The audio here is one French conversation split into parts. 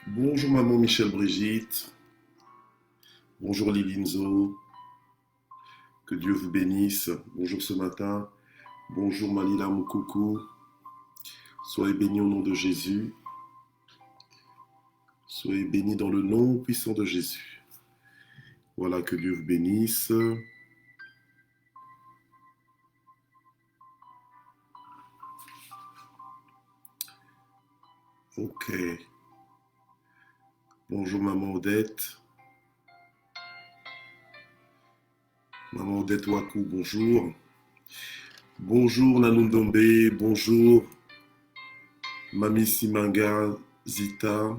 Bonjour maman Michel Brigitte, bonjour Lilinzo, que Dieu vous bénisse. Bonjour ce matin, bonjour Malila Moukoukou, soyez bénis au nom de Jésus, soyez bénis dans le nom puissant de Jésus. Voilà, que Dieu vous bénisse. Ok, bonjour maman Odette, maman Odette Wakou, bonjour. Bonjour Nanundombe, bonjour Mami Simanga Zita,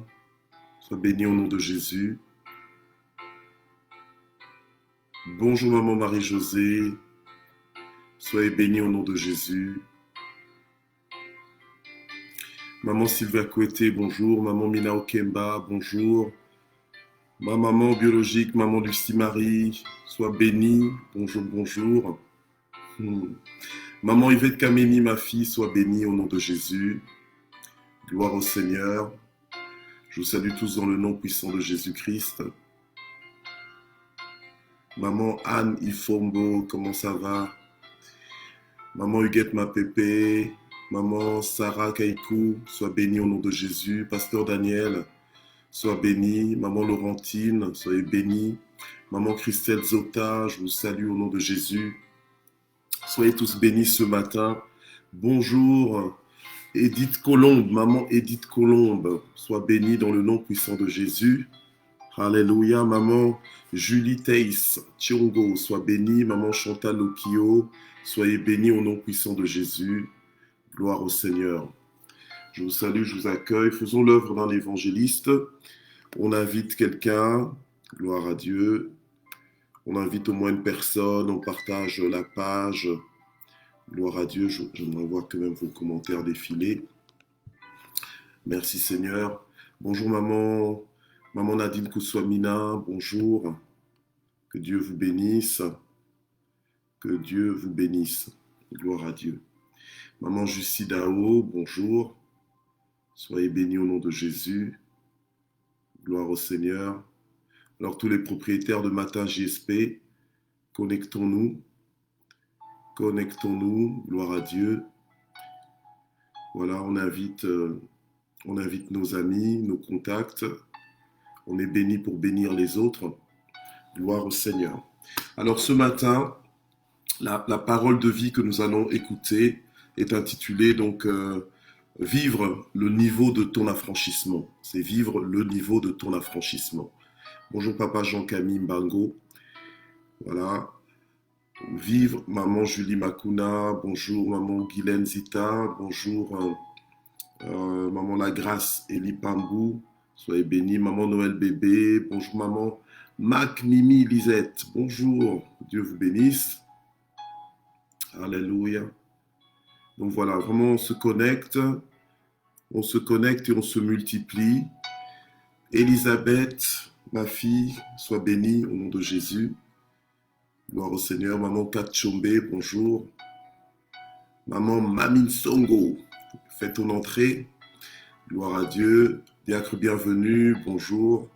sois bénie au nom de Jésus. Bonjour maman Marie-Josée, soyez bénie au nom de Jésus. Maman Sylvia Kouete, bonjour. Maman Mina Okemba, bonjour. Ma maman biologique, maman Lucie Marie, sois bénie. Bonjour, bonjour. Maman Yvette Kameni, ma fille, sois bénie au nom de Jésus. Gloire au Seigneur. Je vous salue tous dans le nom puissant de Jésus-Christ. Maman Anne Ifombo, comment ça va? Maman Huguette Mapépé, maman Sarah Kaikou, sois bénie au nom de Jésus. Pasteur Daniel, sois bénie. Maman Laurentine, soyez bénie. Maman Christelle Zota, je vous salue au nom de Jésus. Soyez tous bénis ce matin. Bonjour Edith Colombe, maman Edith Colombe, sois bénie dans le nom puissant de Jésus. Alléluia, maman Julie Teis Chiongo, sois bénie. Maman Chantal Okio, soyez bénie au nom puissant de Jésus. Gloire au Seigneur. Je vous salue, je vous accueille. Faisons l'œuvre d'un évangéliste. On invite quelqu'un, gloire à Dieu. On invite au moins une personne, on partage la page. Gloire à Dieu, je vois quand même vos commentaires défiler. Merci Seigneur. Bonjour maman, maman Nadine Kouswamina, bonjour. Que Dieu vous bénisse. Que Dieu vous bénisse. Gloire à Dieu. Maman Jussie Dao, bonjour. Soyez bénis au nom de Jésus. Gloire au Seigneur. Alors tous les propriétaires de Matin JSP, connectons-nous. Connectons-nous, gloire à Dieu. Voilà, on invite nos amis, nos contacts. On est bénis pour bénir les autres. Gloire au Seigneur. Alors ce matin, la parole de vie que nous allons écouter est intitulée donc Vivre le niveau de ton affranchissement. C'est vivre le niveau de ton affranchissement. Bonjour papa Jean-Camille Mbango. Voilà. Vivre, maman Julie Makuna, bonjour maman Guylaine Zita, bonjour maman La Grâce Eli Pambou, soyez bénis, maman Noël Bébé, bonjour maman Mac Mimi Lisette, bonjour, Dieu vous bénisse, alléluia. Donc voilà, vraiment on se connecte et on se multiplie. Elisabeth, ma fille, sois bénie au nom de Jésus. Gloire au Seigneur. Maman Katchombe, bonjour. Maman Mamine Songo, fais ton entrée. Gloire à Dieu. Diacre bienvenue, bonjour.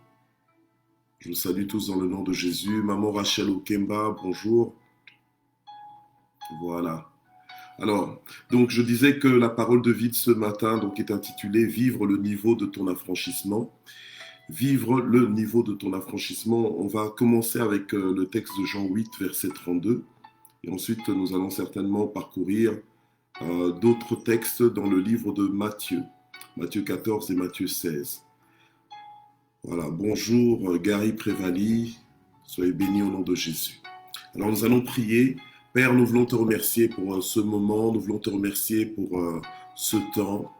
Je vous salue tous dans le nom de Jésus. Maman Rachel Okemba, bonjour. Voilà. Alors, donc je disais que la parole de vie de ce matin donc, est intitulée « Vivre le niveau de ton affranchissement ». Vivre le niveau de ton affranchissement. On va commencer avec le texte de Jean 8, verset 32. Et ensuite, nous allons certainement parcourir d'autres textes dans le livre de Matthieu. Matthieu 14 et Matthieu 16. Voilà, bonjour Gary Prévali, soyez bénis au nom de Jésus. Alors nous allons prier. Père, nous voulons te remercier pour ce moment, nous voulons te remercier pour ce temps.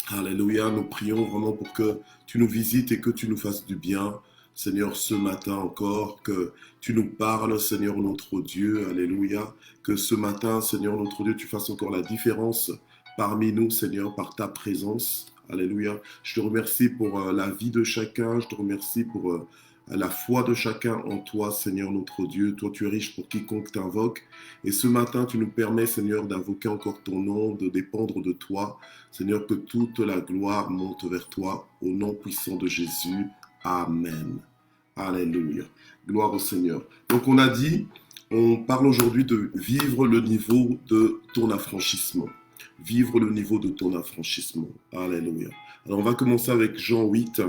Alléluia, nous prions vraiment pour que tu nous visites et que tu nous fasses du bien. Seigneur, ce matin encore, que tu nous parles, Seigneur notre Dieu, alléluia. Que ce matin, Seigneur notre Dieu, tu fasses encore la différence parmi nous, Seigneur, par ta présence. Alléluia. Je te remercie pour la vie de chacun. Je te remercie pour à la foi de chacun en toi, Seigneur notre Dieu. Toi, tu es riche pour quiconque t'invoque. Et ce matin, tu nous permets, Seigneur, d'invoquer encore ton nom, de dépendre de toi. Seigneur, que toute la gloire monte vers toi, au nom puissant de Jésus. Amen. Alléluia. Gloire au Seigneur. Donc, on a dit, on parle aujourd'hui de vivre le niveau de ton affranchissement. Vivre le niveau de ton affranchissement. Alléluia. Alors, on va commencer avec Jean 8,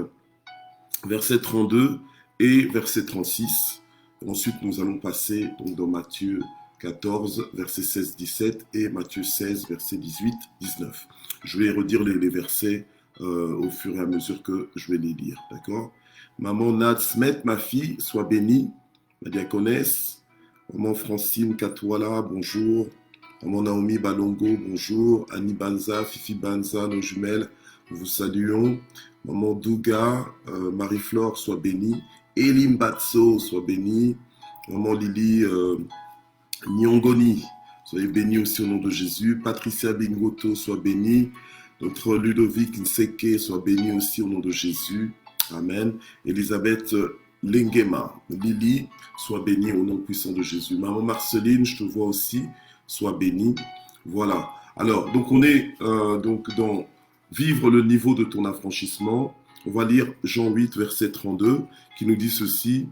verset 32 et verset 36. Ensuite, nous allons passer donc, dans Matthieu 14, verset 16-17 et Matthieu 16, verset 18-19. Je vais redire les versets au fur et à mesure que je vais les lire. D'accord? Maman Nadsmet, ma fille, sois bénie. Ma diaconesse. Maman Francine Katwala, bonjour. Maman Naomi Balongo, bonjour. Annie Banza, Fifi Banza, nos jumelles, nous vous saluons. Maman Douga, Marie-Flore, sois bénie. Elim Batso, sois bénie. Maman Lily Nyongoni, soyez bénie aussi au nom de Jésus. Patricia Bingoto, sois bénie. Notre Ludovic Nseke, sois bénie aussi au nom de Jésus. Amen. Elisabeth Lengema, Lily, sois bénie au nom puissant de Jésus. Maman Marceline, je te vois aussi, sois bénie. Voilà. Alors, donc on est donc dans vivre le niveau de ton affranchissement. On va lire Jean 8, verset 32, qui nous dit ceci.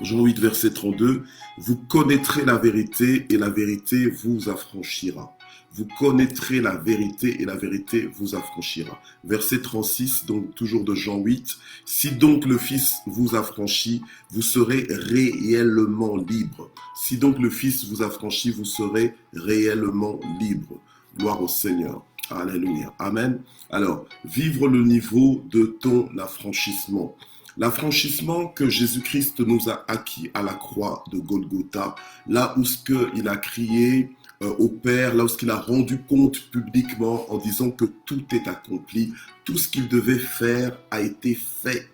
Jean 8, verset 32. Vous connaîtrez la vérité et la vérité vous affranchira. Vous connaîtrez la vérité et la vérité vous affranchira. Verset 36, donc toujours de Jean 8. Si donc le Fils vous affranchit, vous serez réellement libre. Si donc le Fils vous affranchit, vous serez réellement libre. Gloire au Seigneur. Alléluia. Amen. Alors, vivre le niveau de ton affranchissement. L'affranchissement que Jésus-Christ nous a acquis à la croix de Golgotha, là où ce qu'il a crié au Père, là où il a rendu compte publiquement en disant que tout est accompli, tout ce qu'il devait faire a été fait.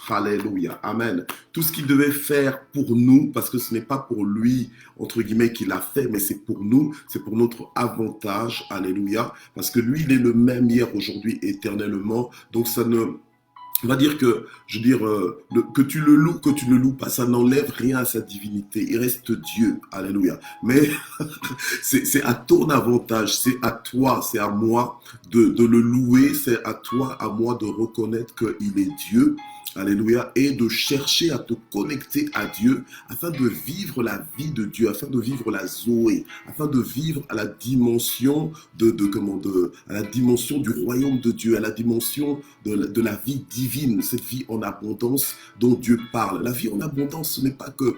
Alléluia, amen. Tout ce qu'il devait faire pour nous, parce que ce n'est pas pour lui, entre guillemets, qu'il a fait, mais c'est pour nous, c'est pour notre avantage, alléluia, parce que lui, il est le même hier, aujourd'hui, éternellement, donc ça ne... On va dire que, je veux dire, que tu le loues, que tu ne le loues pas, ça n'enlève rien à sa divinité. Il reste Dieu, alléluia. Mais c'est à ton avantage, c'est à toi, c'est à moi de le louer, c'est à toi, à moi de reconnaître qu'il est Dieu. Alléluia, et de chercher à te connecter à Dieu afin de vivre la vie de Dieu, afin de vivre la Zoé, afin de vivre à la dimension à la dimension du royaume de Dieu, à la dimension de la vie divine, cette vie en abondance dont Dieu parle. La vie en abondance, ce n'est pas que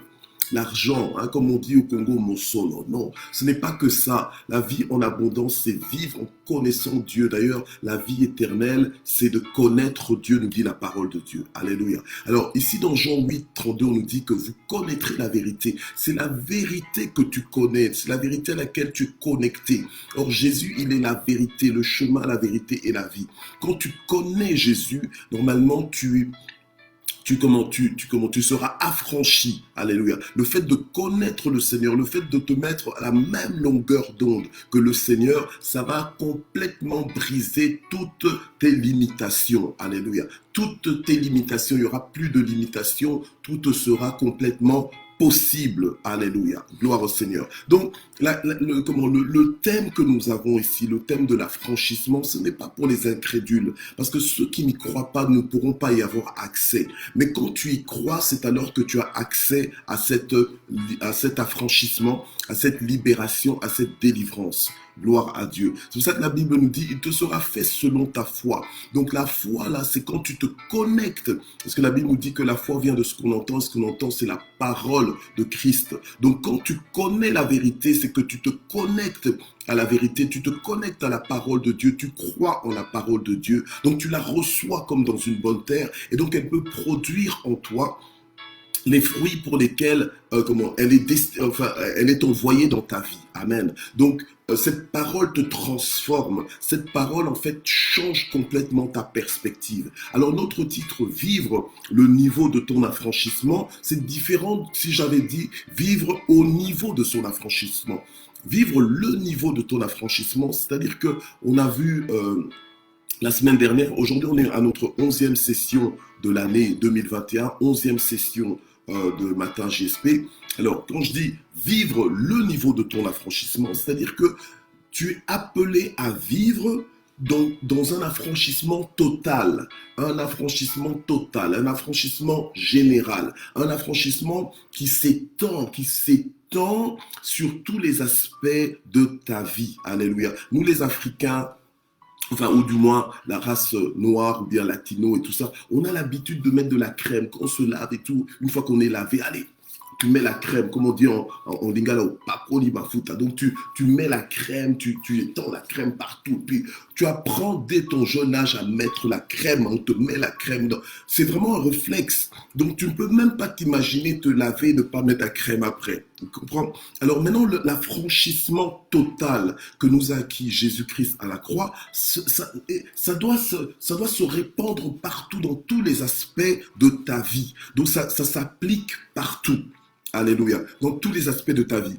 l'argent, hein, comme on dit au Congo, mon solo. Non, ce n'est pas que ça. La vie en abondance, c'est vivre en connaissant Dieu. D'ailleurs, la vie éternelle, c'est de connaître Dieu, nous dit la parole de Dieu. Alléluia. Alors, ici dans Jean 8, 32, on nous dit que vous connaîtrez la vérité. C'est la vérité que tu connais. C'est la vérité à laquelle tu es connecté. Or, Jésus, il est la vérité, le chemin, la vérité et la vie. Quand tu connais Jésus, normalement, tu seras affranchi. Alléluia. Le fait de connaître le Seigneur, le fait de te mettre à la même longueur d'onde que le Seigneur, ça va complètement briser toutes tes limitations. Alléluia. Toutes tes limitations, il n'y aura plus de limitations, tout sera complètement possible. Alléluia. Gloire au Seigneur. Donc, le thème que nous avons ici, le thème de l'affranchissement, ce n'est pas pour les incrédules, parce que ceux qui n'y croient pas ne pourront pas y avoir accès. Mais quand tu y crois, c'est alors que tu as accès à cet affranchissement, à cette libération, à cette délivrance. Gloire à Dieu. C'est pour ça que la Bible nous dit, il te sera fait selon ta foi. Donc la foi, là, c'est quand tu te connectes. Parce que la Bible nous dit que la foi vient de ce qu'on entend. Ce qu'on entend, c'est la parole de Christ. Donc quand tu connais la vérité, c'est que tu te connectes à la vérité, tu te connectes à la parole de Dieu, tu crois en la parole de Dieu. Donc tu la reçois comme dans une bonne terre. Et donc elle peut produire en toi les fruits pour lesquels elle est envoyée dans ta vie. Amen. Donc, cette parole te transforme. Cette parole, en fait, change complètement ta perspective. Alors, notre titre, vivre le niveau de ton affranchissement, c'est différent si j'avais dit vivre au niveau de son affranchissement. Vivre le niveau de ton affranchissement, c'est-à-dire que on a vu la semaine dernière. Aujourd'hui, on est à notre 11e session de l'année 2021, 11e session de Matin JSP. Alors, quand je dis vivre le niveau de ton affranchissement, c'est-à-dire que tu es appelé à vivre dans un affranchissement total, un affranchissement général, un affranchissement qui s'étend sur tous les aspects de ta vie. Alléluia. Nous les Africains, enfin, ou du moins la race noire ou bien latino et tout ça, on a l'habitude de mettre de la crème quand on se lave et tout. Une fois qu'on est lavé, allez, tu mets la crème, comme on dit en lingala, au papoli bafuta. Donc tu mets la crème, tu étends la crème partout. Puis tu apprends dès ton jeune âge à mettre la crème, on te met la crème. C'est vraiment un réflexe. Donc tu ne peux même pas t'imaginer te laver et ne pas mettre la crème après. Tu comprends? Alors maintenant, l'affranchissement total que nous a acquis Jésus-Christ à la croix, ça doit se répandre partout dans tous les aspects de ta vie. Donc ça s'applique partout. Alléluia. Dans tous les aspects de ta vie.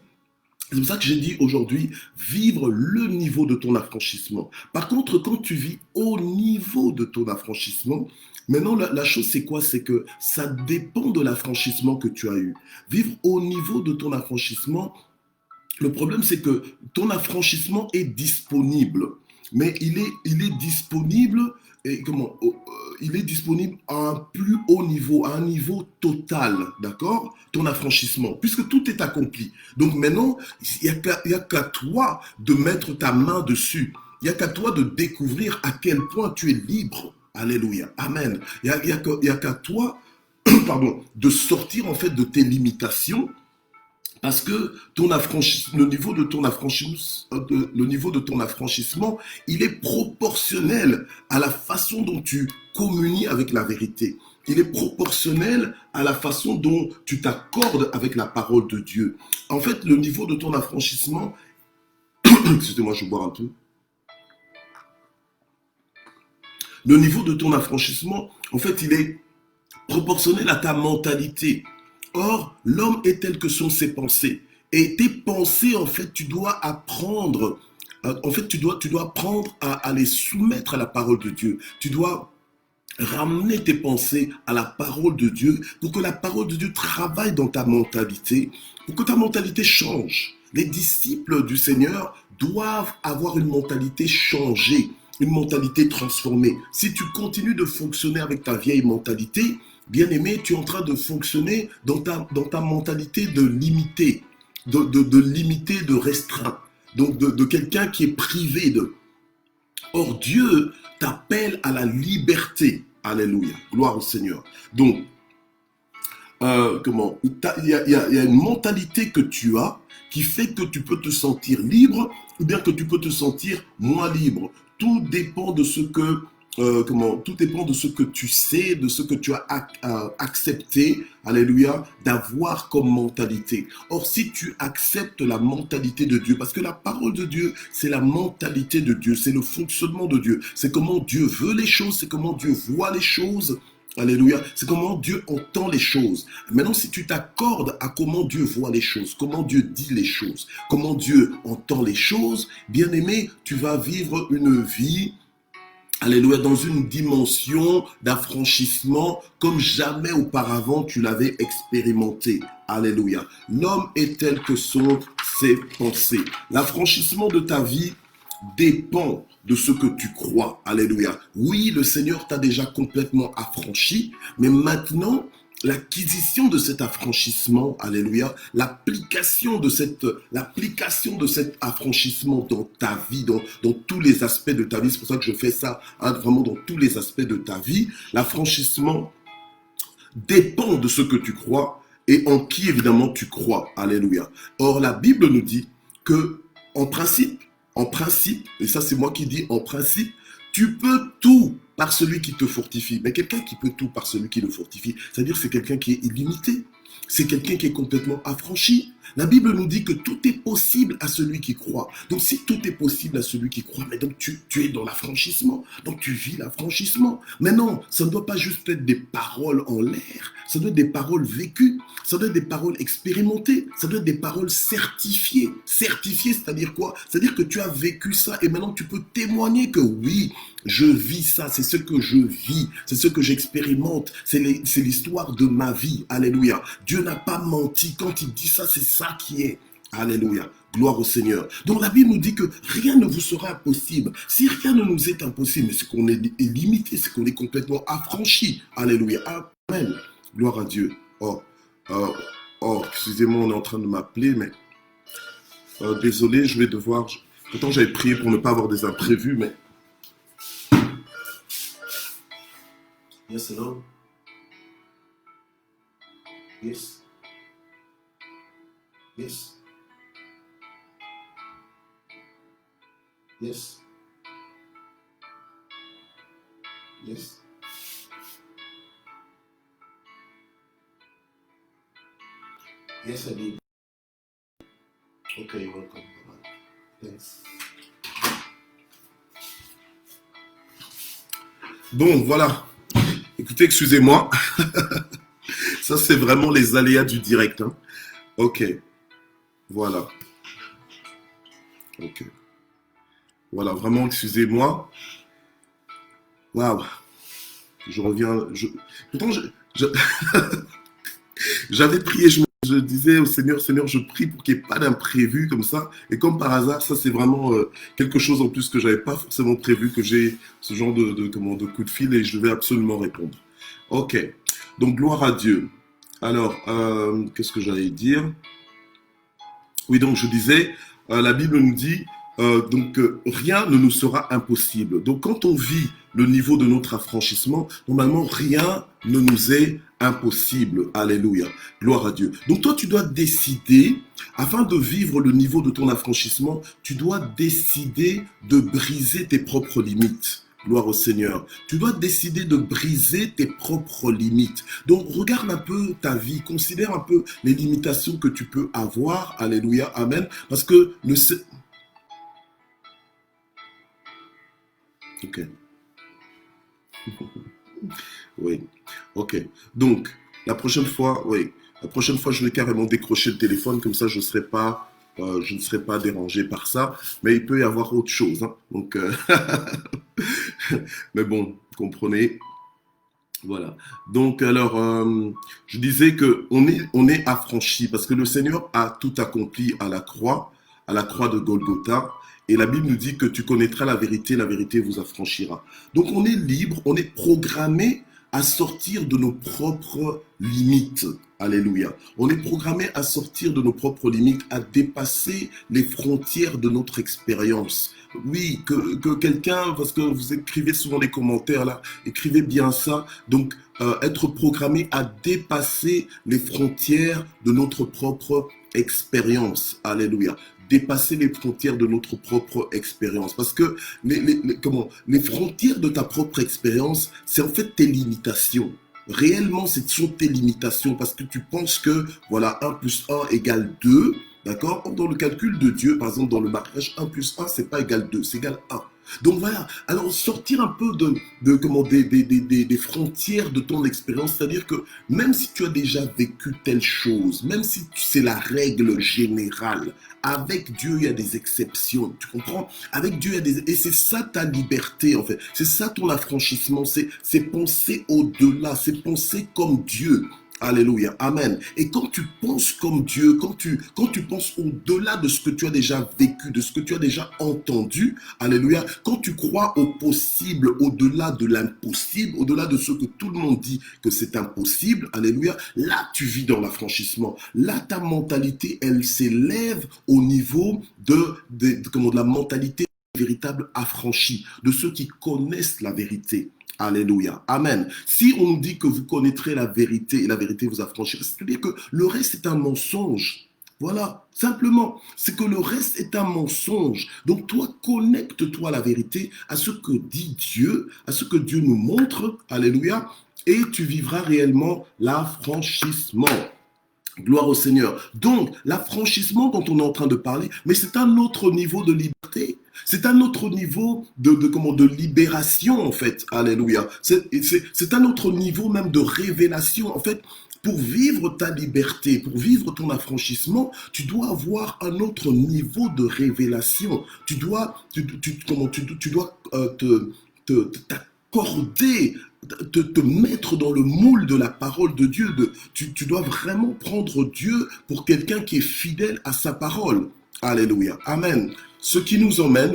C'est pour ça que j'ai dit aujourd'hui, vivre le niveau de ton affranchissement. Par contre, quand tu vis au niveau de ton affranchissement, maintenant la chose c'est quoi? C'est que ça dépend de l'affranchissement que tu as eu. Vivre au niveau de ton affranchissement, le problème c'est que ton affranchissement est disponible. Mais il est disponible et il est disponible à un plus haut niveau, à un niveau total, d'accord? Ton affranchissement, puisque tout est accompli. Donc maintenant, il n'y a qu'à toi de mettre ta main dessus. Il n'y a qu'à toi de découvrir à quel point tu es libre. Alléluia. Amen. Il n'y a qu'à toi, pardon, de sortir en fait de tes limitations. Parce que le niveau de ton affranchissement, il est proportionnel à la façon dont tu communies avec la vérité. Il est proportionnel à la façon dont tu t'accordes avec la parole de Dieu. En fait, le niveau de ton affranchissement, excusez-moi, je vais boire un peu. Le niveau de ton affranchissement, en fait, il est proportionnel à ta mentalité. Or, l'homme est tel que sont ses pensées. Et tes pensées, en fait, tu dois apprendre. Tu dois apprendre à les soumettre à la parole de Dieu. Tu dois ramener tes pensées à la parole de Dieu pour que la parole de Dieu travaille dans ta mentalité, pour que ta mentalité change. Les disciples du Seigneur doivent avoir une mentalité changée, une mentalité transformée. Si tu continues de fonctionner avec ta vieille mentalité, bien-aimé, tu es en train de fonctionner dans ta mentalité de limité, de restreint, donc de quelqu'un qui est privé de. Or, Dieu t'appelle à la liberté. Alléluia. Gloire au Seigneur. Donc, il y a une mentalité que tu as qui fait que tu peux te sentir libre ou bien que tu peux te sentir moins libre. Tout dépend de ce que tout dépend de ce que tu sais, de ce que tu as accepté, alléluia, d'avoir comme mentalité. Or, si tu acceptes la mentalité de Dieu, parce que la parole de Dieu, c'est la mentalité de Dieu, c'est le fonctionnement de Dieu, c'est comment Dieu veut les choses, c'est comment Dieu voit les choses, alléluia, c'est comment Dieu entend les choses. Maintenant, si tu t'accordes à comment Dieu voit les choses, comment Dieu dit les choses, comment Dieu entend les choses, bien aimé, tu vas vivre une vie, alléluia, dans une dimension d'affranchissement comme jamais auparavant tu l'avais expérimenté. Alléluia. L'homme est tel que sont ses pensées. L'affranchissement de ta vie dépend de ce que tu crois. Alléluia. Oui, le Seigneur t'a déjà complètement affranchi, mais maintenant, l'acquisition de cet affranchissement, alléluia, l'application de cet affranchissement dans ta vie, dans tous les aspects de ta vie, c'est pour ça que je fais ça, vraiment dans tous les aspects de ta vie, l'affranchissement dépend de ce que tu crois et en qui évidemment tu crois, alléluia. Or, la Bible nous dit que, en principe, et ça c'est moi qui dis en principe, tu peux tout par celui qui te fortifie. Mais quelqu'un qui peut tout par celui qui le fortifie, c'est-à-dire que c'est quelqu'un qui est illimité. C'est quelqu'un qui est complètement affranchi. La Bible nous dit que tout est possible à celui qui croit. Donc si tout est possible à celui qui croit, mais donc tu es dans l'affranchissement. Donc tu vis l'affranchissement. Mais non, ça ne doit pas juste être des paroles en l'air. Ça doit être des paroles vécues. Ça doit être des paroles expérimentées. Ça doit être des paroles certifiées. Certifiées, c'est-à-dire quoi? C'est-à-dire que tu as vécu ça et maintenant tu peux témoigner que oui, je vis ça, c'est ce que je vis, c'est ce que j'expérimente, c'est l'histoire de ma vie. Alléluia. Dieu n'a pas menti. Quand il dit ça, c'est ça qui est. Alléluia. Gloire au Seigneur. Donc la Bible nous dit que rien ne vous sera impossible. Si rien ne nous est impossible, c'est qu'on est limité, c'est qu'on est complètement affranchi. Alléluia. Amen. Gloire à Dieu. Excusez-moi, on est en train de m'appeler, mais désolé, je vais devoir... Pourtant, j'avais prié pour ne pas avoir des imprévus, mais... Yes, hello. Yes. Yes. Yes. Yes. Yes, I did. Okay, you're welcome. Bye-bye. Thanks. Bon, voilà. Écoutez, excusez-moi. Ça, c'est vraiment les aléas du direct. Hein. Ok. Voilà. Ok. Voilà, vraiment, excusez-moi. Waouh. Je reviens. Pourtant, j'avais prié, je disais au Seigneur, Seigneur, je prie pour qu'il n'y ait pas d'imprévu comme ça. Et comme par hasard, ça, c'est vraiment quelque chose en plus que je n'avais pas forcément prévu, que j'ai ce genre de coup de fil et je devais absolument répondre. Ok. Donc, gloire à Dieu. Alors, qu'est-ce que j'allais dire? Oui, donc je disais, la Bible nous dit, rien ne nous sera impossible. Donc quand on vit le niveau de notre affranchissement, normalement, rien ne nous est impossible. Alléluia. Gloire à Dieu. Donc toi, tu dois décider, afin de vivre le niveau de ton affranchissement, tu dois décider de briser tes propres limites. Gloire au Seigneur. Tu dois décider de briser tes propres limites. Donc, regarde un peu ta vie. Considère un peu les limitations que tu peux avoir. Alléluia. Amen. Parce que Ok. Oui. Ok. Donc, la prochaine fois, oui. La prochaine fois, je vais carrément décrocher le téléphone. Comme ça, je ne serai pas dérangé par ça. Mais il peut y avoir autre chose. Hein. Donc, mais bon, comprenez. Voilà. Donc, alors, je disais que on est affranchi parce que le Seigneur a tout accompli à la croix de Golgotha. Et la Bible nous dit que tu connaîtras la vérité vous affranchira. Donc, on est libre, on est programmé à sortir de nos propres limites. Alléluia. On est programmé à sortir de nos propres limites, à dépasser les frontières de notre expérience. Oui, que quelqu'un, parce que vous écrivez souvent des commentaires là, écrivez bien ça. Donc, être programmé à dépasser les frontières de notre propre expérience. Alléluia. Dépasser les frontières de notre propre expérience. Parce que les frontières de ta propre expérience, c'est en fait tes limitations. Réellement, ce sont tes limitations parce que tu penses que, voilà, 1 plus 1 égale 2. D'accord? Dans le calcul de Dieu, par exemple, dans le mariage, 1 plus 1, c'est pas égal 2, c'est égal 1. Donc voilà, alors sortir un peu des frontières de ton expérience, c'est-à-dire que même si tu as déjà vécu telle chose, même si c'est la règle générale, avec Dieu, il y a des exceptions, tu comprends? Avec Dieu, il y a des... Et c'est ça ta liberté, en fait. C'est ça ton affranchissement, c'est penser au-delà, c'est penser comme Dieu. Alléluia, amen. Et quand tu penses comme Dieu, quand tu penses au-delà de ce que tu as déjà vécu, de ce que tu as déjà entendu, alléluia, quand tu crois au possible, au-delà de l'impossible, au-delà de ce que tout le monde dit que c'est impossible, alléluia, là tu vis dans l'affranchissement. Là ta mentalité, elle s'élève au niveau de la mentalité véritable affranchie, de ceux qui connaissent la vérité. Alléluia. Amen. Si on nous dit que vous connaîtrez la vérité et la vérité vous affranchira, c'est-à-dire que le reste est un mensonge. Voilà, simplement, c'est que le reste est un mensonge. Donc toi, connecte-toi à la vérité, à ce que dit Dieu, à ce que Dieu nous montre. Alléluia. Et tu vivras réellement l'affranchissement. Gloire au Seigneur. Donc, l'affranchissement dont on est en train de parler, mais c'est un autre niveau de liberté. C'est un autre niveau de libération, en fait. Alléluia. C'est un autre niveau même de révélation. En fait, pour vivre ta liberté, pour vivre ton affranchissement, tu dois avoir un autre niveau de révélation. Tu dois, tu dois t'accorder, te mettre dans le moule de la parole de Dieu. Tu dois vraiment prendre Dieu pour quelqu'un qui est fidèle à sa parole. Alléluia. Amen. Ce qui nous emmène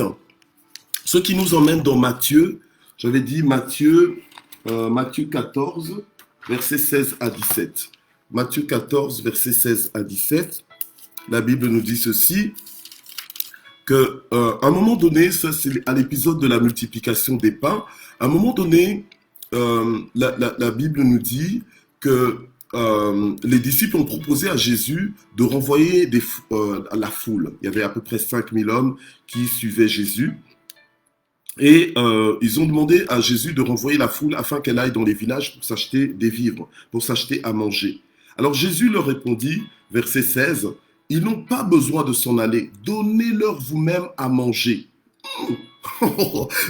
dans Matthieu, j'avais dit Matthieu 14, versets 16 à 17. Matthieu 14, versets 16 à 17. La Bible nous dit ceci, que à un moment donné, ça c'est à l'épisode de la multiplication des pains, à un moment donné, la Bible nous dit que les disciples ont proposé à Jésus de renvoyer la foule. Il y avait à peu près 5000 hommes qui suivaient Jésus. Et ils ont demandé à Jésus de renvoyer la foule afin qu'elle aille dans les villages pour s'acheter des vivres, pour s'acheter à manger. Alors Jésus leur répondit, verset 16, « Ils n'ont pas besoin de s'en aller, donnez-leur vous-même à manger. »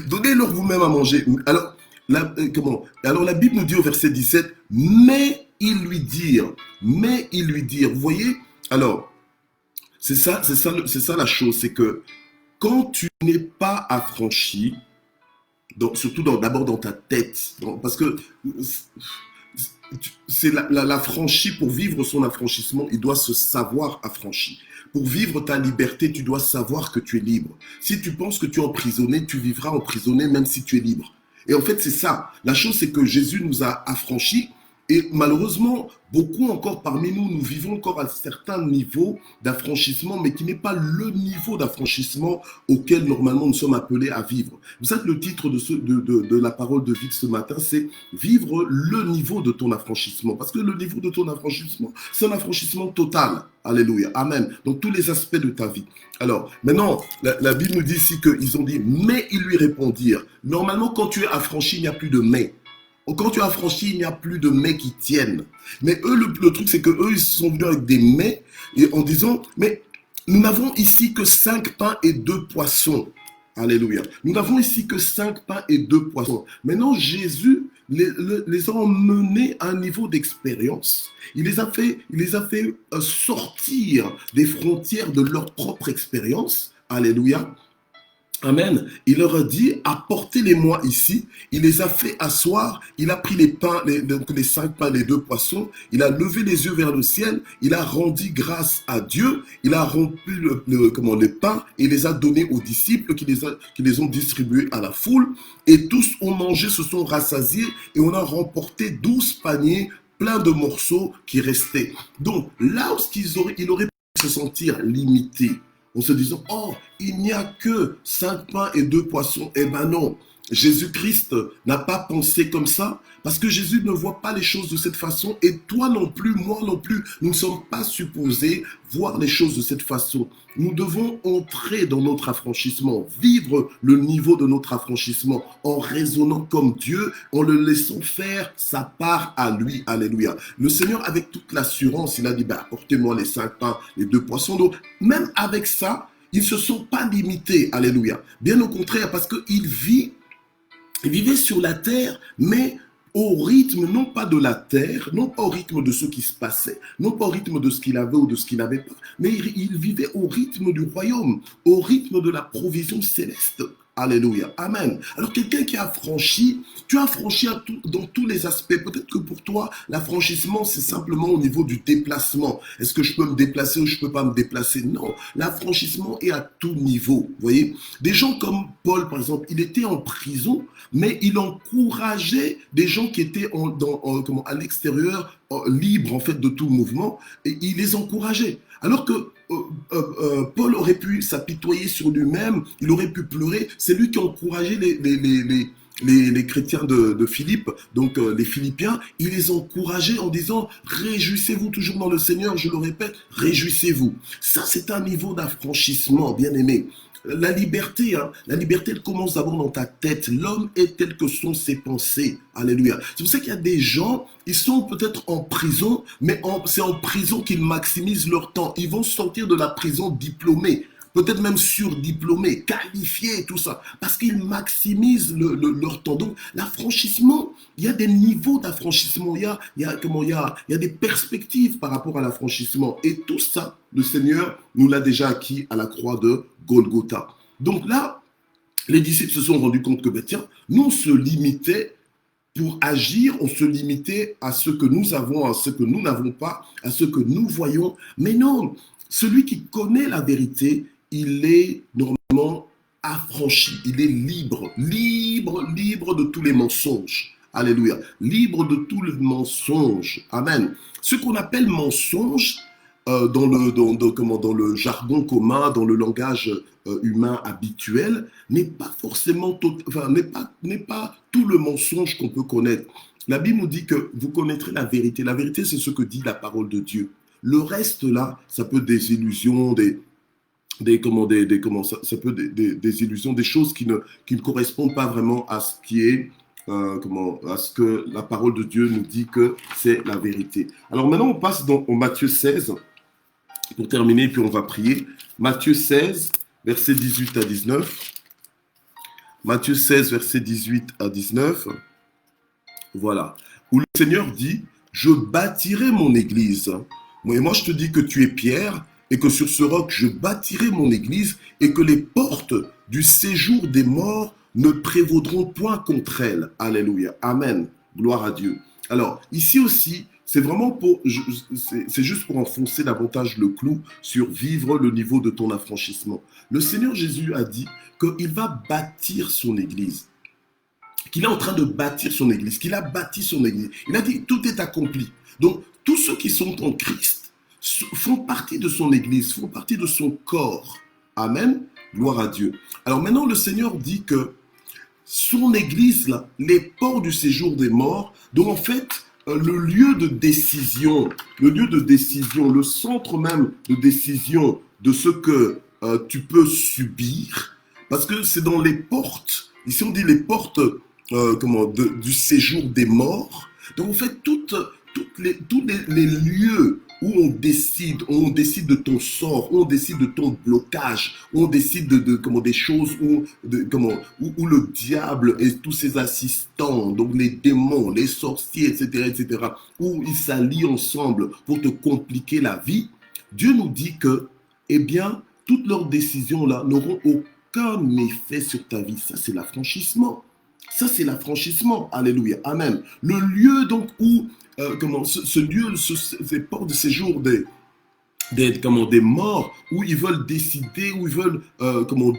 Donnez-leur vous-même à manger. Alors la Bible nous dit au verset 17, « Mais ils lui dirent. » Vous voyez? Alors, c'est ça la chose, c'est que quand tu n'es pas affranchi, surtout d'abord dans ta tête, parce que c'est l'affranchi, pour vivre son affranchissement, il doit se savoir affranchi. Pour vivre ta liberté, tu dois savoir que tu es libre. Si tu penses que tu es emprisonné, tu vivras emprisonné même si tu es libre. Et en fait, c'est ça. La chose, c'est que Jésus nous a affranchis. Et malheureusement, beaucoup encore parmi nous, nous vivons encore à certains niveaux d'affranchissement, mais qui n'est pas le niveau d'affranchissement auquel normalement nous sommes appelés à vivre. Vous savez, le titre de la parole de vie de ce matin, c'est « Vivre le niveau de ton affranchissement ». Parce que le niveau de ton affranchissement, c'est un affranchissement total. Alléluia. Amen. Donc tous les aspects de ta vie. Alors, maintenant, la Bible nous dit ici qu'ils ont dit « Mais ils lui répondirent ». Normalement, quand tu es affranchi, il n'y a plus de « mais ». Quand tu as franchi, il n'y a plus de mets qui tiennent. Mais eux, le truc, c'est que eux, ils sont venus avec des mets en disant, mais nous n'avons ici que 5 pains et 2 poissons. Alléluia. Nous n'avons ici que 5 pains et 2 poissons. Maintenant, Jésus les a emmenés à un niveau d'expérience. Il les a fait sortir des frontières de leur propre expérience. Alléluia. Amen. Il leur a dit, apportez-les-moi ici. Il les a fait asseoir. Il a pris les pains, les 5 pains, les 2 poissons. Il a levé les yeux vers le ciel. Il a rendu grâce à Dieu. Il a rompu les pains et les a donnés aux disciples qui les ont distribués à la foule. Et tous ont mangé, se sont rassasiés et on a remporté 12 paniers pleins de morceaux qui restaient. Donc là où il aurait pu se sentir limité, en se disant, oh, il n'y a que 5 pains et 2 poissons. Eh ben non, Jésus-Christ n'a pas pensé comme ça, parce que Jésus ne voit pas les choses de cette façon, et toi non plus, moi non plus, nous ne sommes pas supposés voir les choses de cette façon. Nous devons entrer dans notre affranchissement, vivre le niveau de notre affranchissement, en raisonnant comme Dieu, en le laissant faire sa part à lui. Alléluia. Le Seigneur, avec toute l'assurance, il a dit, apportez-moi les 5 pains, les 2 poissons. Donc, même avec ça, ils ne se sont pas limités. Alléluia. Bien au contraire, parce qu'il vivait sur la terre, mais au rythme, non pas de la terre, non pas au rythme de ce qui se passait, non pas au rythme de ce qu'il avait ou de ce qu'il n'avait pas, mais il vivait au rythme du royaume, au rythme de la provision céleste. Alléluia. Amen. Alors quelqu'un qui a franchi, tu as franchi dans tous les aspects. Peut-être que pour toi, l'affranchissement, c'est simplement au niveau du déplacement. Est-ce que je peux me déplacer ou je peux pas me déplacer? Non. L'affranchissement est à tout niveau. Vous voyez? Des gens comme Paul, par exemple, il était en prison, mais il encourageait des gens qui étaient à l'extérieur, libres en fait de tout mouvement, et il les encourageait. Alors que Paul aurait pu s'apitoyer sur lui-même, il aurait pu pleurer. C'est lui qui encourageait les chrétiens de Philippe, donc les Philippiens. Il les encourageait en disant « Réjouissez-vous toujours dans le Seigneur », je le répète, « Réjouissez-vous ». Ça, c'est un niveau d'affranchissement, bien aimé. La liberté, hein, la liberté, elle commence d'abord dans ta tête. L'homme est tel que sont ses pensées. Alléluia. C'est pour ça qu'il y a des gens, ils sont peut-être en prison, mais c'est en prison qu'ils maximisent leur temps. Ils vont sortir de la prison diplômés, peut-être même surdiplômés, qualifiés et tout ça, parce qu'ils maximisent leur temps. Donc, l'affranchissement, il y a des niveaux d'affranchissement, il y a des perspectives par rapport à l'affranchissement. Et tout ça, le Seigneur nous l'a déjà acquis à la croix de Golgotha. Donc là, les disciples se sont rendus compte que, ben tiens, nous on se limitait pour agir, on se limitait à ce que nous avons, à ce que nous n'avons pas, à ce que nous voyons. Mais non, celui qui connaît la vérité, il est normalement affranchi, il est libre, libre de tous les mensonges. Alléluia. Libre de tous les mensonges. Amen. Ce qu'on appelle mensonge, dans le jargon commun, dans le langage humain habituel, n'est pas forcément n'est pas tout le mensonge qu'on peut connaître. La Bible nous dit que vous connaîtrez la vérité. La vérité, c'est ce que dit la parole de Dieu. Le reste là, ça peut être des illusions, ça peut être des illusions, des choses qui ne correspondent pas vraiment à ce qui est à ce que la parole de Dieu nous dit que c'est la vérité. Alors maintenant, on passe au Matthieu 16 pour terminer, puis on va prier. Matthieu 16, versets 18 à 19. Matthieu 16, versets 18 à 19. Voilà. Où le Seigneur dit, je bâtirai mon église. Moi, je te dis que tu es Pierre, et que sur ce roc, je bâtirai mon église, et que les portes du séjour des morts ne prévaudront point contre elle. Alléluia. Amen. Gloire à Dieu. Alors, ici aussi, c'est vraiment c'est juste pour enfoncer davantage le clou sur vivre le niveau de ton affranchissement. Le Seigneur Jésus a dit qu'il va bâtir son église, qu'il est en train de bâtir son église, qu'il a bâti son église. Il a dit, tout est accompli. Donc, tous ceux qui sont en Christ font partie de son église, font partie de son corps. Amen. Gloire à Dieu. Alors maintenant, le Seigneur dit que son église, là, les ports du séjour des morts, donc en fait, le lieu de décision, le centre même de décision de ce que tu peux subir, parce que c'est dans les portes, ici on dit les portes du séjour des morts, donc en fait, tous les lieux où on décide de ton sort, où on décide de ton blocage, où on décide des choses où le diable et tous ses assistants, donc les démons, les sorciers, etc., où ils s'allient ensemble pour te compliquer la vie. Dieu nous dit que, eh bien, toutes leurs décisions là n'auront aucun effet sur ta vie. Ça, c'est l'affranchissement. Ça, c'est l'affranchissement. Alléluia. Amen. Le lieu donc où ce lieu, ces ports de séjour des morts, où ils veulent décider, où ils veulent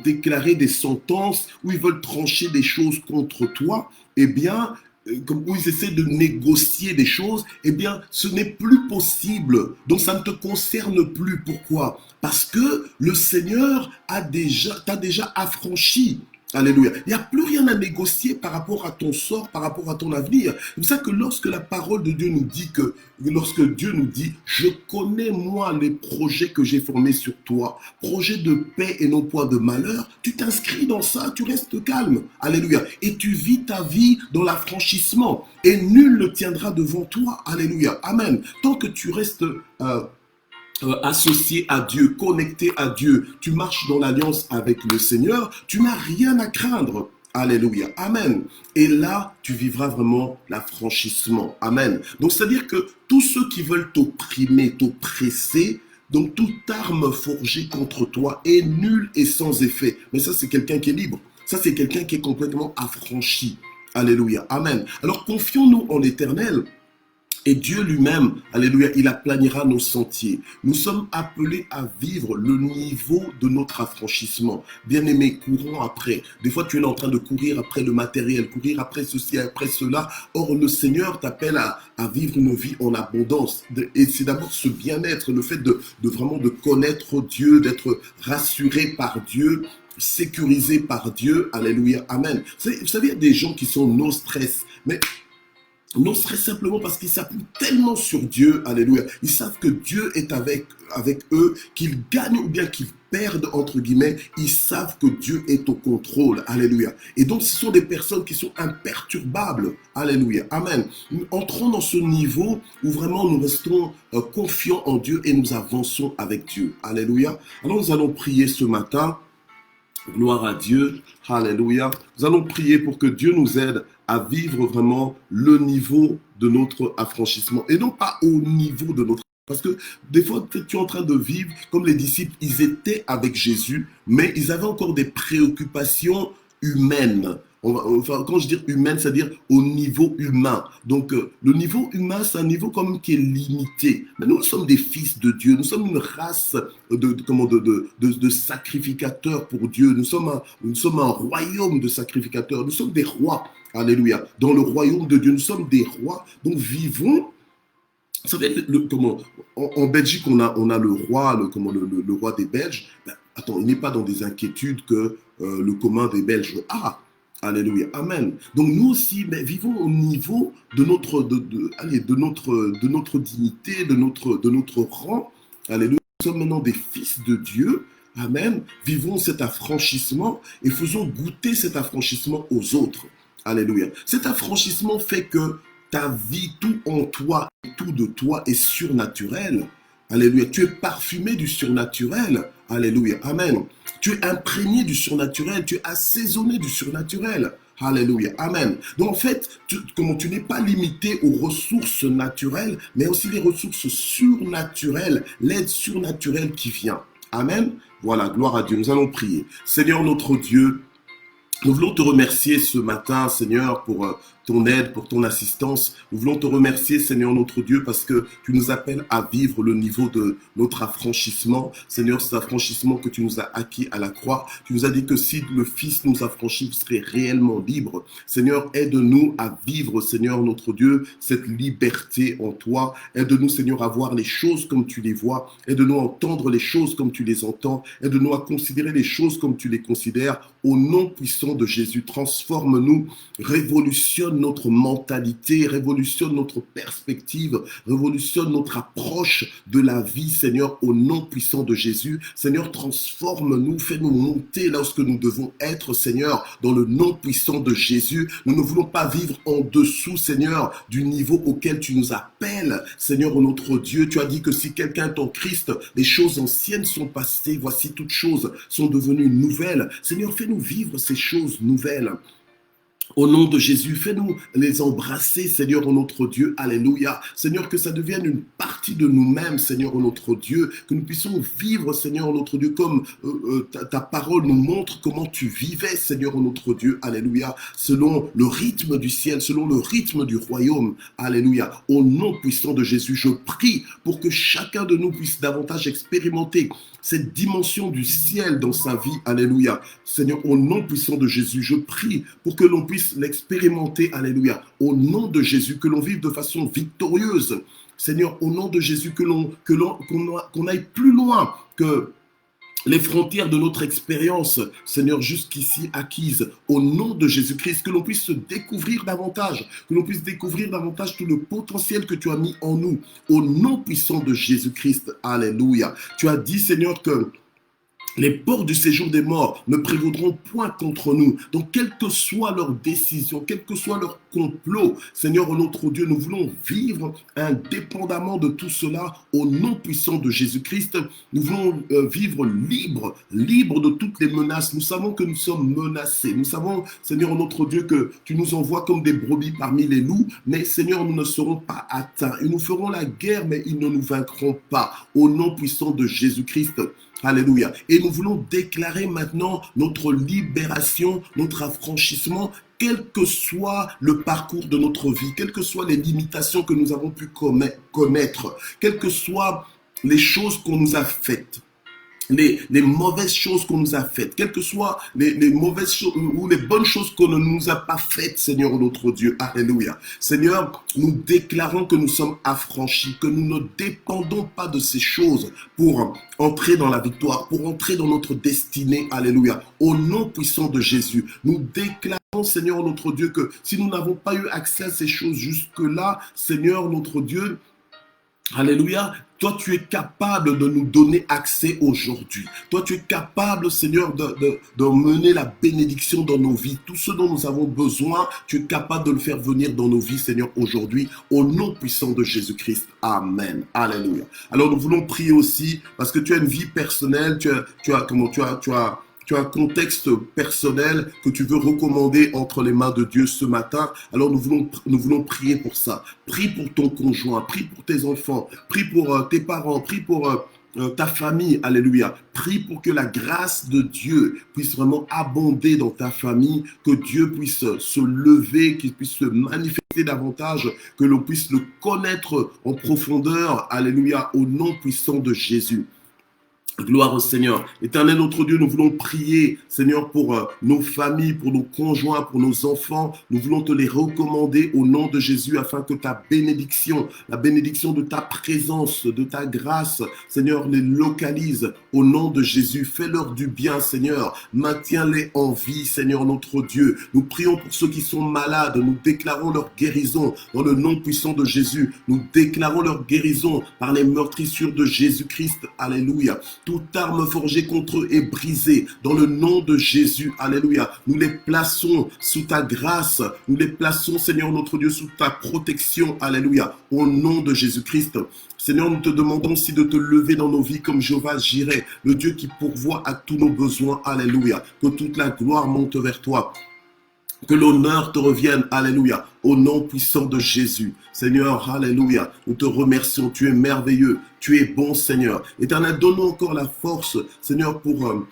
déclarer des sentences, où ils veulent trancher des choses contre toi, eh bien, où ils essaient de négocier des choses, eh bien, ce n'est plus possible. Donc, ça ne te concerne plus. Pourquoi? Parce que le Seigneur t'a déjà affranchi. Alléluia. Il n'y a plus rien à négocier par rapport à ton sort, par rapport à ton avenir. C'est pour ça que lorsque la parole de Dieu nous dit lorsque Dieu nous dit, je connais moi les projets que j'ai formés sur toi, projets de paix et non point de malheur, tu t'inscris dans ça, tu restes calme. Alléluia. Et tu vis ta vie dans l'affranchissement. Et nul ne tiendra devant toi. Alléluia. Amen. Tant que tu restes associé à Dieu, connecté à Dieu, tu marches dans l'alliance avec le Seigneur, tu n'as rien à craindre. Alléluia. Amen. Et là, tu vivras vraiment l'affranchissement. Amen. Donc, c'est-à-dire que tous ceux qui veulent t'opprimer, t'oppresser, donc toute arme forgée contre toi est nulle et sans effet. Mais ça, c'est quelqu'un qui est libre. Ça, c'est quelqu'un qui est complètement affranchi. Alléluia. Amen. Alors, confions-nous en l'Éternel. Et Dieu lui-même, alléluia, il aplanira nos sentiers. Nous sommes appelés à vivre le niveau de notre affranchissement. Bien-aimés, courons après. Des fois, tu es en train de courir après le matériel, courir après ceci, après cela. Or, le Seigneur t'appelle à vivre une vie en abondance. Et c'est d'abord ce bien-être, le fait de vraiment de connaître Dieu, d'être rassuré par Dieu, sécurisé par Dieu. Alléluia, amen. Vous savez, il y a des gens qui sont no stress, mais Non, serait simplement parce qu'ils s'appuient tellement sur Dieu, alléluia. Ils savent que Dieu est avec eux, qu'ils gagnent ou bien qu'ils perdent, entre guillemets, ils savent que Dieu est au contrôle, alléluia. Et donc, ce sont des personnes qui sont imperturbables, alléluia, amen. Nous entrons dans ce niveau où vraiment nous restons confiants en Dieu et nous avançons avec Dieu, alléluia. Alors, nous allons prier ce matin. Gloire à Dieu, alléluia. Nous allons prier pour que Dieu nous aide à vivre vraiment le niveau de notre affranchissement et non pas au niveau de notre... Parce que des fois, tu es en train de vivre comme les disciples, ils étaient avec Jésus, mais ils avaient encore des préoccupations humaines. Enfin, quand je dis humaine, c'est-à-dire au niveau humain. Donc, le niveau humain, c'est un niveau comme qui est limité. Mais nous sommes des fils de Dieu. Nous sommes une race de sacrificateurs pour Dieu. Nous sommes un royaume de sacrificateurs. Nous sommes des rois. Alléluia. Dans le royaume de Dieu, nous sommes des rois. Donc, vivons. Vous savez, en Belgique, on a le roi, le roi des Belges. Ben, attends, il n'est pas dans des inquiétudes que le commun des Belges a. Alléluia, amen. Donc nous aussi, mais vivons au niveau de notre, de notre dignité, de notre rang. Alléluia. Nous sommes maintenant des fils de Dieu. Amen. Vivons cet affranchissement et faisons goûter cet affranchissement aux autres. Alléluia. Cet affranchissement fait que ta vie, tout en toi, tout de toi est surnaturel. Alléluia. Tu es parfumé du surnaturel. Alléluia. Amen. Tu es imprégné du surnaturel. Tu es assaisonné du surnaturel. Alléluia. Amen. Donc en fait, tu n'es pas limité aux ressources naturelles, mais aussi les ressources surnaturelles, l'aide surnaturelle qui vient. Amen. Voilà, gloire à Dieu. Nous allons prier. Seigneur notre Dieu, nous voulons te remercier ce matin, Seigneur, pour ton aide, pour ton assistance. Nous voulons te remercier, Seigneur notre Dieu, parce que tu nous appelles à vivre le niveau de notre affranchissement. Seigneur, cet affranchissement que tu nous as acquis à la croix. Tu nous as dit que si le Fils nous affranchit, vous serez réellement libres. Seigneur, aide-nous à vivre, Seigneur notre Dieu, cette liberté en toi. Aide-nous, Seigneur, à voir les choses comme tu les vois. Aide-nous à entendre les choses comme tu les entends. Aide-nous à considérer les choses comme tu les considères. Au nom puissant de Jésus, transforme-nous, révolutionne notre mentalité, révolutionne notre perspective, révolutionne notre approche de la vie, Seigneur, au nom puissant de Jésus. Seigneur, transforme-nous, fais-nous monter là où nous devons être, Seigneur, dans le nom puissant de Jésus. Nous ne voulons pas vivre en dessous, Seigneur, du niveau auquel tu nous appelles, Seigneur, notre Dieu. Tu as dit que si quelqu'un est en Christ, les choses anciennes sont passées, voici toutes choses sont devenues nouvelles. Seigneur, fais-nous vivre ces choses nouvelles. Au nom de Jésus, fais-nous les embrasser, Seigneur, notre Dieu. Alléluia. Seigneur, que ça devienne une partie de nous-mêmes, Seigneur, notre Dieu. Que nous puissions vivre, Seigneur, notre Dieu, comme ta parole nous montre comment tu vivais, Seigneur, notre Dieu. Alléluia. Selon le rythme du ciel, selon le rythme du royaume. Alléluia. Au nom puissant de Jésus, je prie pour que chacun de nous puisse davantage expérimenter cette dimension du ciel dans sa vie. Alléluia. Seigneur, au nom puissant de Jésus, je prie pour que l'on puisse l'expérimenter. Alléluia. Au nom de Jésus, que l'on vive de façon victorieuse. Seigneur, au nom de Jésus, qu'on aille plus loin que les frontières de notre expérience, Seigneur, jusqu'ici acquises, au nom de Jésus-Christ, que l'on puisse se découvrir davantage, que l'on puisse découvrir davantage tout le potentiel que tu as mis en nous, au nom puissant de Jésus-Christ. Alléluia. Tu as dit, Seigneur, que les portes du séjour des morts ne prévaudront point contre nous. Donc, quelle que soit leur décision, quel que soit leur complot, Seigneur, notre Dieu, nous voulons vivre indépendamment de tout cela au nom puissant de Jésus-Christ. Nous voulons vivre libre de toutes les menaces. Nous savons que nous sommes menacés. Nous savons, Seigneur, notre Dieu, que tu nous envoies comme des brebis parmi les loups. Mais, Seigneur, nous ne serons pas atteints. Ils nous feront la guerre, mais ils ne nous vaincront pas. Au nom puissant de Jésus-Christ. Alléluia. Et nous voulons déclarer maintenant notre libération, notre affranchissement, quel que soit le parcours de notre vie, quelles que soient les limitations que nous avons pu connaître, quelles que soient les choses qu'on nous a faites. Les mauvaises choses qu'on nous a faites, quelles que soient les mauvaises choses ou les bonnes choses qu'on ne nous a pas faites, Seigneur notre Dieu. Alléluia. Seigneur, nous déclarons que nous sommes affranchis, que nous ne dépendons pas de ces choses pour entrer dans la victoire, pour entrer dans notre destinée. Alléluia. Au nom puissant de Jésus, nous déclarons Seigneur notre Dieu, que si nous n'avons pas eu accès à ces choses jusque-là, Seigneur notre Dieu, alléluia, toi tu es capable de nous donner accès aujourd'hui. Toi tu es capable, Seigneur, de mener la bénédiction dans nos vies. Tout ce dont nous avons besoin, tu es capable de le faire venir dans nos vies, Seigneur, aujourd'hui, au nom puissant de Jésus-Christ. Amen. Alléluia. Alors nous voulons prier aussi, parce que tu as une vie personnelle, tu as un contexte personnel que tu veux recommander entre les mains de Dieu ce matin. Alors nous voulons prier pour ça. Prie pour ton conjoint, prie pour tes enfants, prie pour tes parents, prie pour ta famille. Alléluia. Prie pour que la grâce de Dieu puisse vraiment abonder dans ta famille, que Dieu puisse se lever, qu'il puisse se manifester davantage, que l'on puisse le connaître en profondeur. Alléluia. Au nom puissant de Jésus. Gloire au Seigneur. Éternel notre Dieu, nous voulons prier, Seigneur, pour nos familles, pour nos conjoints, pour nos enfants. Nous voulons te les recommander au nom de Jésus afin que ta bénédiction, la bénédiction de ta présence, de ta grâce, Seigneur, les localise au nom de Jésus. Fais-leur du bien, Seigneur. Maintiens-les en vie, Seigneur notre Dieu. Nous prions pour ceux qui sont malades. Nous déclarons leur guérison dans le nom puissant de Jésus. Nous déclarons leur guérison par les meurtrissures de Jésus-Christ. Alléluia. Toute arme forgée contre eux est brisée dans le nom de Jésus. Alléluia. Nous les plaçons sous ta grâce. Nous les plaçons, Seigneur notre Dieu, sous ta protection. Alléluia. Au nom de Jésus-Christ. Seigneur, nous te demandons aussi de te lever dans nos vies comme Jéhovah Jireh, le Dieu qui pourvoit à tous nos besoins. Alléluia. Que toute la gloire monte vers toi. Que l'honneur te revienne, alléluia, au nom puissant de Jésus. Seigneur, alléluia, nous te remercions, tu es merveilleux, tu es bon, Seigneur. Éternel, donne-nous encore la force, Seigneur, pour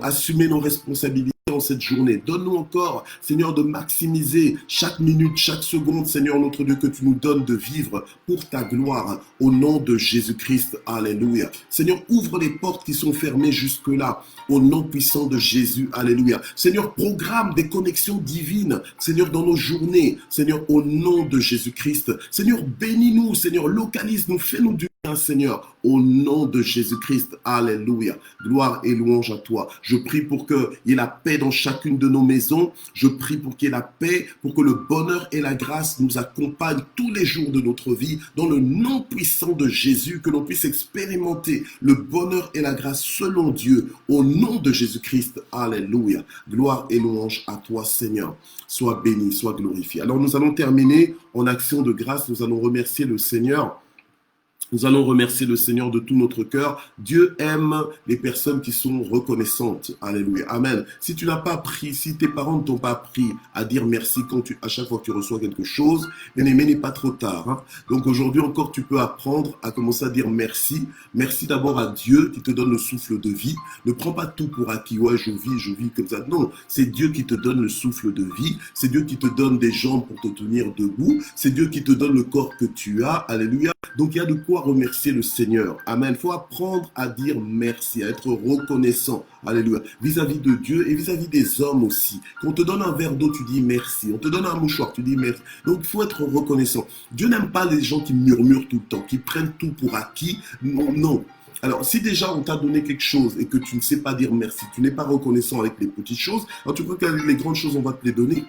assumer nos responsabilités en cette journée. Donne-nous encore, Seigneur, de maximiser chaque minute, chaque seconde, Seigneur, notre Dieu, que tu nous donnes de vivre pour ta gloire, au nom de Jésus-Christ, alléluia. Seigneur, ouvre les portes qui sont fermées jusque-là, au nom puissant de Jésus, alléluia. Seigneur, programme des connexions divines, Seigneur, dans nos journées, Seigneur, au nom de Jésus-Christ. Seigneur, bénis-nous, Seigneur, localise-nous, fais-nous du bien, Seigneur, au nom de Jésus-Christ, alléluia. Gloire et louange à toi. Je prie pour qu'il y ait la paix dans chacune de nos maisons. Je prie pour qu'il y ait la paix, pour que le bonheur et la grâce nous accompagnent tous les jours de notre vie, dans le nom puissant de Jésus, que l'on puisse expérimenter le bonheur et la grâce selon Dieu, au nom de Jésus-Christ, alléluia. Gloire et louange à toi, Seigneur. Sois béni, sois glorifié. Alors nous allons terminer en action de grâce. Nous allons remercier le Seigneur. Nous allons remercier le Seigneur de tout notre cœur. Dieu aime les personnes qui sont reconnaissantes. Alléluia. Amen. Si tu n'as pas appris, si tes parents ne t'ont pas appris à dire merci à chaque fois que tu reçois quelque chose, bien aimé, n'est pas trop tard. Hein. Donc aujourd'hui encore, tu peux apprendre à commencer à dire merci. Merci d'abord à Dieu qui te donne le souffle de vie. Ne prends pas tout pour acquis. Ouais, je vis comme ça. Non, c'est Dieu qui te donne le souffle de vie. C'est Dieu qui te donne des jambes pour te tenir debout. C'est Dieu qui te donne le corps que tu as. Alléluia. Donc il y a de quoi remercier le Seigneur. Amen. Il faut apprendre à dire merci, à être reconnaissant. Alléluia. Vis-à-vis de Dieu et vis-à-vis des hommes aussi. Quand on te donne un verre d'eau, tu dis merci. On te donne un mouchoir, tu dis merci. Donc il faut être reconnaissant. Dieu n'aime pas les gens qui murmurent tout le temps, qui prennent tout pour acquis. Non, non. Alors, si déjà on t'a donné quelque chose et que tu ne sais pas dire merci, tu n'es pas reconnaissant avec les petites choses, alors tu crois qu'avec les grandes choses, on va te les donner.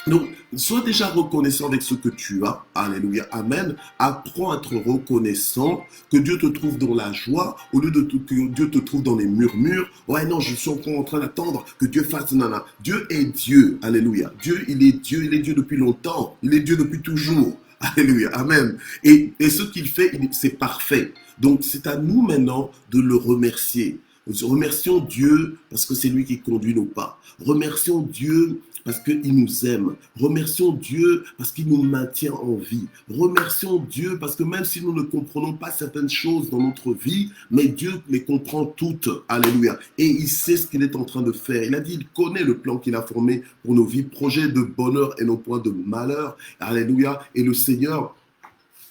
Donc, sois déjà reconnaissant avec ce que tu as. Alléluia. Amen. Apprends à être reconnaissant, que Dieu te trouve dans la joie, au lieu que Dieu te trouve dans les murmures. Ouais, non, je suis encore en train d'attendre que Dieu fasse nana. Dieu est Dieu. Alléluia. Dieu, il est Dieu depuis longtemps. Il est Dieu depuis toujours. Alléluia. Amen. Et ce qu'il fait, c'est parfait. Donc, c'est à nous maintenant de le remercier. Remercions Dieu parce que c'est lui qui conduit nos pas. Remercions Dieu parce qu'il nous aime. Remercions Dieu parce qu'il nous maintient en vie. Remercions Dieu parce que même si nous ne comprenons pas certaines choses dans notre vie, mais Dieu les comprend toutes. Alléluia. Et il sait ce qu'il est en train de faire. Il a dit, il connaît le plan qu'il a formé pour nos vies, projet de bonheur et non point de malheur. Alléluia. Et le Seigneur,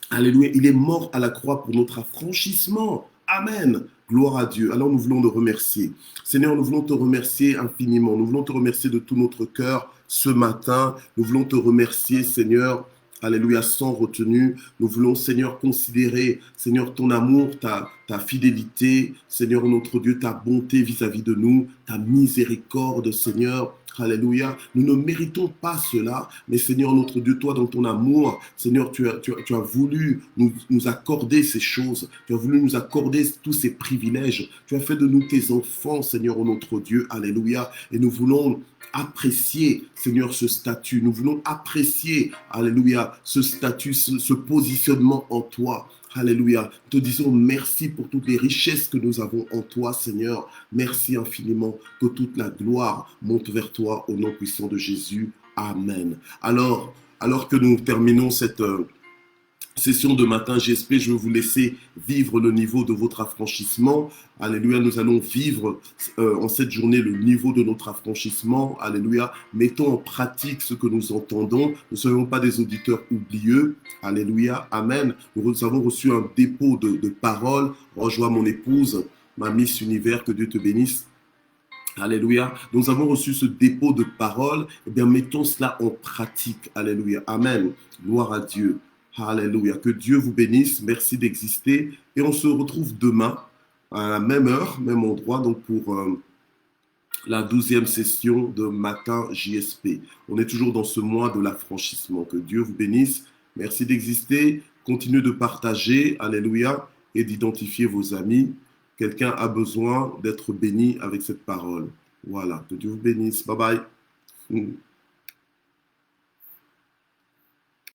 alléluia, il est mort à la croix pour notre affranchissement. Amen. Gloire à Dieu. Alors nous voulons le remercier. Seigneur, nous voulons te remercier infiniment. Nous voulons te remercier de tout notre cœur ce matin. Nous voulons te remercier, Seigneur. Alléluia, sans retenue. Nous voulons, Seigneur, considérer, Seigneur, ton amour, ta fidélité, Seigneur, notre Dieu, ta bonté vis-à-vis de nous, ta miséricorde, Seigneur. Alléluia. Nous ne méritons pas cela, mais Seigneur, notre Dieu, toi, dans ton amour, Seigneur, tu as voulu nous accorder ces choses. Tu as voulu nous accorder tous ces privilèges. Tu as fait de nous tes enfants, Seigneur, notre Dieu. Alléluia. Et nous voulons apprécier, Seigneur, ce statut. Nous voulons apprécier, alléluia, ce statut, ce positionnement en toi. Alléluia. Nous te disons merci pour toutes les richesses que nous avons en toi, Seigneur. Merci infiniment. Que toute la gloire monte vers toi au nom puissant de Jésus. Amen. Alors que nous terminons cette session de matin GSP, je vais vous laisser vivre le niveau de votre affranchissement. Alléluia, nous allons vivre en cette journée le niveau de notre affranchissement. Alléluia, mettons en pratique ce que nous entendons. Nous ne soyons pas des auditeurs oublieux. Alléluia, amen. Nous avons reçu un dépôt de paroles. Rejoins mon épouse, ma Miss Univers, que Dieu te bénisse. Alléluia. Nous avons reçu ce dépôt de paroles. Eh bien, mettons cela en pratique. Alléluia, amen. Gloire à Dieu. Alléluia. Que Dieu vous bénisse. Merci d'exister. Et on se retrouve demain à la même heure, même endroit, donc pour la 12e session de Matin JSP. On est toujours dans ce mois de l'affranchissement. Que Dieu vous bénisse. Merci d'exister. Continuez de partager. Alléluia. Et d'identifier vos amis. Quelqu'un a besoin d'être béni avec cette parole. Voilà. Que Dieu vous bénisse. Bye bye.